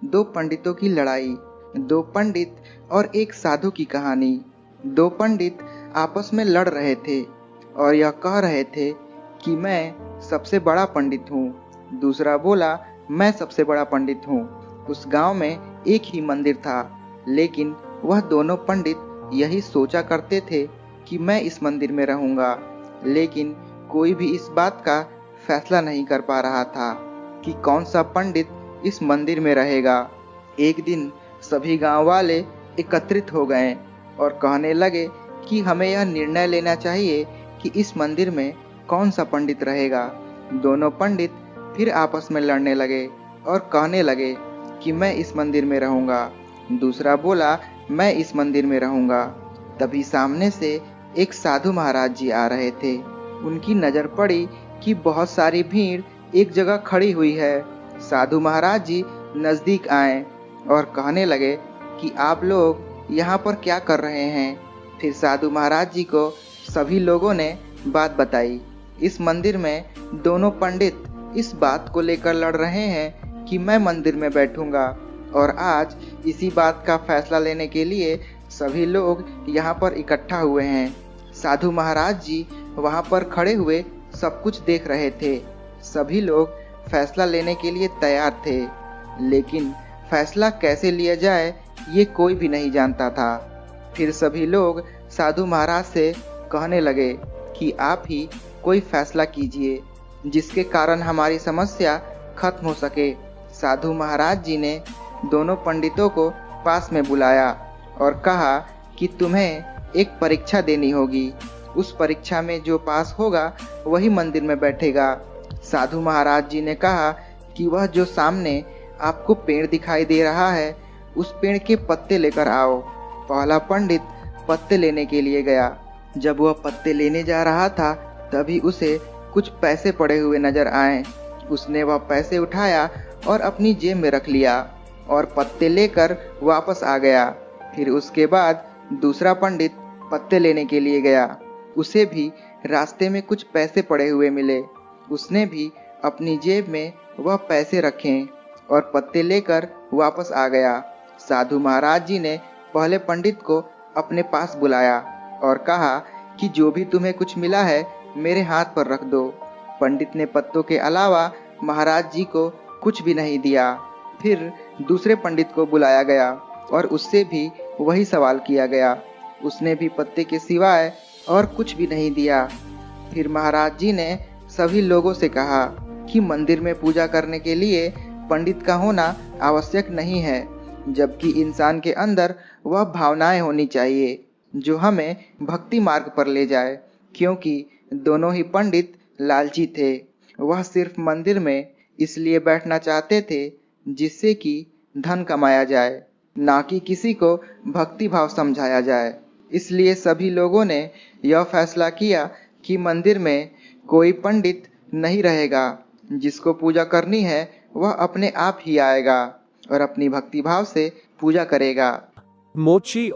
दो पंडितों की लड़ाई। दो पंडित और एक साधु की कहानी। दो पंडित आपस में लड़ रहे थे और यह कह रहे थे कि मैं सबसे बड़ा पंडित हूँ। दूसरा बोला, मैं सबसे बड़ा पंडित हूँ। उस गांव में एक ही मंदिर था, लेकिन वह दोनों पंडित यही सोचा करते थे कि मैं इस मंदिर में रहूंगा। लेकिन कोई भी इस बात का फैसला नहीं कर पा रहा था कि कौन सा पंडित इस मंदिर में रहेगा। एक दिन सभी गांव वाले एकत्रित हो गए और कहने लगे कि हमें यह निर्णय लेना चाहिए कि इस मंदिर में कौन सा पंडित रहेगा। दोनों पंडित फिर आपस में लड़ने लगे और कहने लगे कि मैं इस मंदिर में रहूंगा। दूसरा बोला, मैं इस मंदिर में रहूंगा। तभी सामने से एक साधु महाराज जी आ रहे थे। उनकी नजर पड़ी कि बहुत सारी भीड़ एक जगह खड़ी हुई है। साधु महाराज जी नजदीक आए और कहने लगे कि आप लोग यहाँ पर क्या कर रहे हैं। फिर साधु महाराज जी को सभी लोगों ने बात बताई। इस मंदिर में दोनों पंडित इस बात को लेकर लड़ रहे हैं कि मैं मंदिर में बैठूंगा, और आज इसी बात का फैसला लेने के लिए सभी लोग यहाँ पर इकट्ठा हुए हैं। साधु महाराज जी वहाँ पर खड़े हुए सब कुछ देख रहे थे। सभी लोग फैसला लेने के लिए तैयार थे, लेकिन फैसला कैसे लिया जाए ये कोई भी नहीं जानता था। फिर सभी लोग साधु महाराज से कहने लगे कि आप ही कोई फैसला कीजिए जिसके कारण हमारी समस्या खत्म हो सके। साधु महाराज जी ने दोनों पंडितों को पास में बुलाया और कहा कि तुम्हें एक परीक्षा देनी होगी। उस परीक्षा में जो पास होगा वही मंदिर में बैठेगा। साधु महाराज जी ने कहा कि वह जो सामने आपको पेड़ दिखाई दे रहा है, उस पेड़ के पत्ते लेकर आओ। पहला पंडित पत्ते लेने के लिए गया। जब वह पत्ते लेने जा रहा था, तभी उसे कुछ पैसे पड़े हुए नजर आए। उसने वह पैसे उठाया और अपनी जेब में रख लिया और पत्ते लेकर वापस आ गया। फिर उसके बाद दूसरा पंडित पत्ते लेने के लिए गया। उसे भी रास्ते में कुछ पैसे पड़े हुए मिले। उसने भी अपनी जेब में वह पैसे रखे और पत्ते लेकर वापस आ गया। साधु महाराज जी ने पहले पंडित को अपने पास बुलाया और कहा कि जो भी तुम्हें कुछ मिला है मेरे हाथ पर रख दो। पंडित ने पत्तों के अलावा महाराज जी को कुछ भी नहीं दिया। फिर दूसरे पंडित को बुलाया गया और उससे भी वही सवाल किया गया। उसने भी पत्ते के सिवाय और कुछ भी नहीं दिया। फिर महाराज जी ने सभी लोगों से कहा कि मंदिर में पूजा करने के लिए पंडित का होना आवश्यक नहीं है, जबकि इंसान के अंदर वह भावनाएं होनी चाहिए जो हमें भक्ति मार्ग पर ले जाए। क्योंकि दोनों ही पंडित लालची थे। वह सिर्फ मंदिर में इसलिए बैठना चाहते थे जिससे कि धन कमाया जाए, ना कि किसी को भक्ति भाव समझाया जाए। इसलिए सभी लोगों ने यह फैसला किया कि मंदिर में कोई पंडित नहीं रहेगा। जिसको पूजा करनी है वह अपने आप ही आएगा और अपनी भक्ति भाव से पूजा करेगा। मोची